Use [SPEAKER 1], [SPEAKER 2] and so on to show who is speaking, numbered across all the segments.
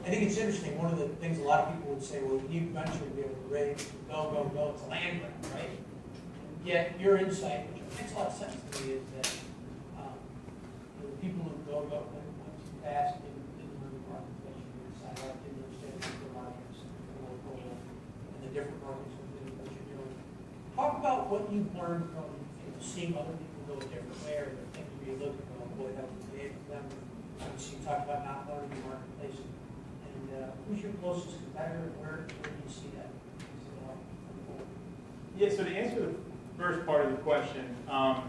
[SPEAKER 1] I think it's interesting. One of the things a lot of people would say, well, you eventually be able to raise, go, it's a land grab, right? Yet your insight, which makes a lot of sense to me, is that the people who go, once you pass, didn't learn the marketplace, you decide out, didn't understand the markets, the local, and the different markets within what you're doing. Talk about what you've learned from seeing other people go a different way, or the things where you look and go, boy, that was great for them. Obviously, you talked about not learning the marketplace. Who's your closest competitor? Where do you see that?
[SPEAKER 2] Yeah, so to answer the first part of the question, I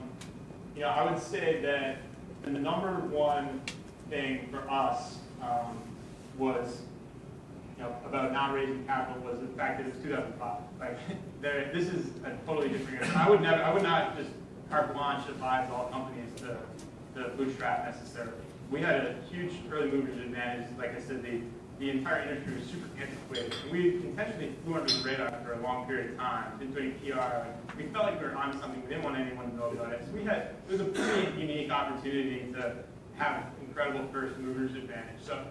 [SPEAKER 2] would say that the number one thing for us was, about not raising capital was the fact that it's 2005. Like, this is a totally different era. I would not just carte blanche advise all companies to bootstrap necessarily. We had a huge early movers advantage. Like I said, the entire industry was super antiquated. And we intentionally flew under the radar for a long period of time, been doing PR. We felt like we were on something. We didn't want anyone to know about it. So it was a pretty unique opportunity to have incredible first movers advantage. So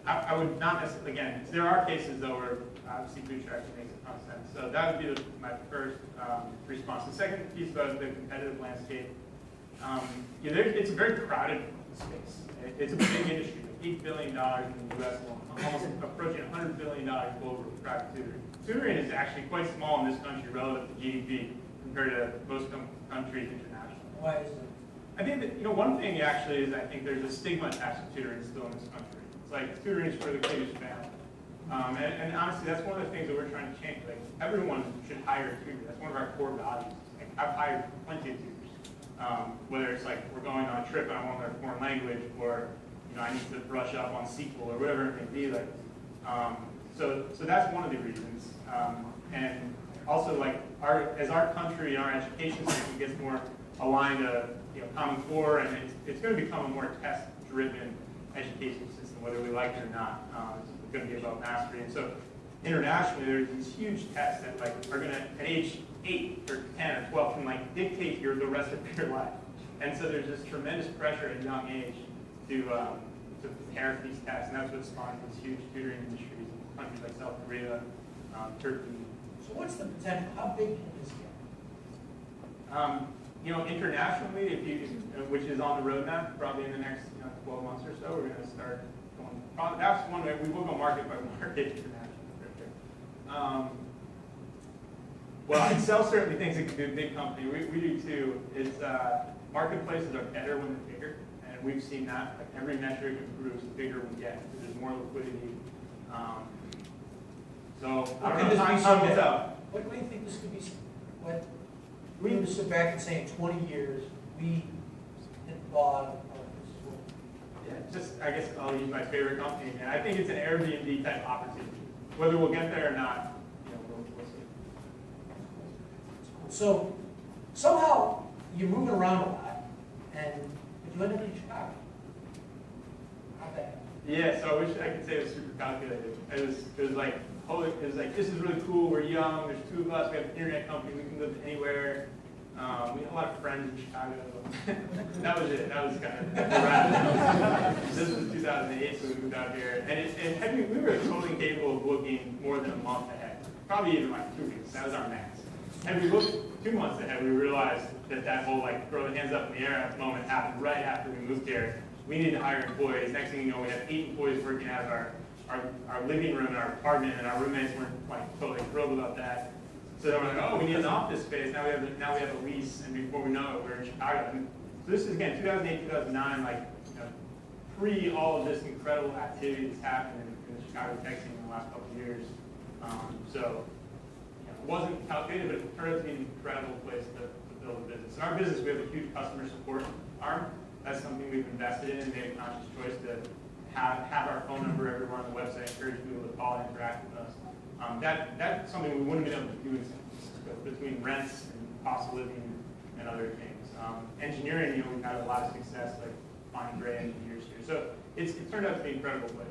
[SPEAKER 2] I would not necessarily, again, there are cases though where obviously bootstrapping makes a ton of sense. So that would be my first response. The second piece about the competitive landscape, it's a very crowded space. It's a big industry. $8 billion in the U.S. alone, almost approaching $100 billion globally for private tutoring. Tutoring is actually quite small in this country relative to GDP compared to most countries internationally.
[SPEAKER 1] Why is it?
[SPEAKER 2] I think that one thing actually is I think there's a stigma attached to tutoring still in this country. It's like tutoring is for the kid who's family. And honestly, that's one of the things that we're trying to change. Like everyone should hire a tutor. That's one of our core values. Like I've hired plenty of tutors. Whether it's like we're going on a trip and I want to learn a foreign language, or I need to brush up on SQL or whatever it may be. Like, so that's one of the reasons. And also, like as our country and our education system gets more aligned to Common Core, and it's going to become a more test-driven education system, whether we like it or not. It's going to be about mastery. And so internationally, there's these huge tests that are going to, at age 8 or 10 or 12, can dictate the rest of your life. And so there's this tremendous pressure at a young age to prepare for these tests, and that's what spawned these huge tutoring industries in countries like South Korea, Turkey.
[SPEAKER 1] So what's the potential? How big can this get?
[SPEAKER 2] Internationally, which is on the roadmap, probably in the next 12 months or so, we're going to start going. That's one way we will go market by market internationally. For sure. Well, Excel certainly thinks it can be a big company. We do too. Marketplaces are better when they're bigger. We've seen that. Like every metric improves the bigger we get. There's more liquidity. So I don't know. Time will tell.
[SPEAKER 1] What do you think this could be? What we need to sit back and say in 20 years we hit the ball.
[SPEAKER 2] Yeah, I guess I'll use my favorite company, and I think it's an Airbnb type opportunity. Whether we'll get there or not, we'll see.
[SPEAKER 1] So somehow you're moving around a lot, and you ended up in Chicago. How'd that happen?
[SPEAKER 2] Yeah, so I wish I could say it was super calculated. It was like, this is really cool. We're young. There's two of us. We have an internet company. We can live anywhere. We have a lot of friends in Chicago. That was it. That was kind of right. This was 2008, so we moved out here, and we were totally capable of looking more than a month ahead. Probably even like 2 weeks. That was our max. And we looked 2 months ahead. We realized that whole throw the hands up in the air at the moment happened right after we moved here. We needed to hire employees. Next thing you know, we had 8 employees working out of our living room in our apartment, and our roommates weren't totally thrilled about that. So then we're like, oh, we need an office space. Now we have a lease, and before we know it, we're in Chicago. And so this is again 2008, 2009, pre all of this incredible activity that's happened in the Chicago tech scene in the last couple of years. It wasn't calculated, but it turned out to be an incredible place to build a business. In our business, we have a huge customer support arm. That's something we've invested in and made a conscious choice to have our phone number everywhere on the website, encourage people to call and interact with us. That's something we wouldn't have been able to do in San Francisco, between rents and cost of living and other things. Engineering, we've had a lot of success, like finding great engineers here. So it's turned out to be an incredible place.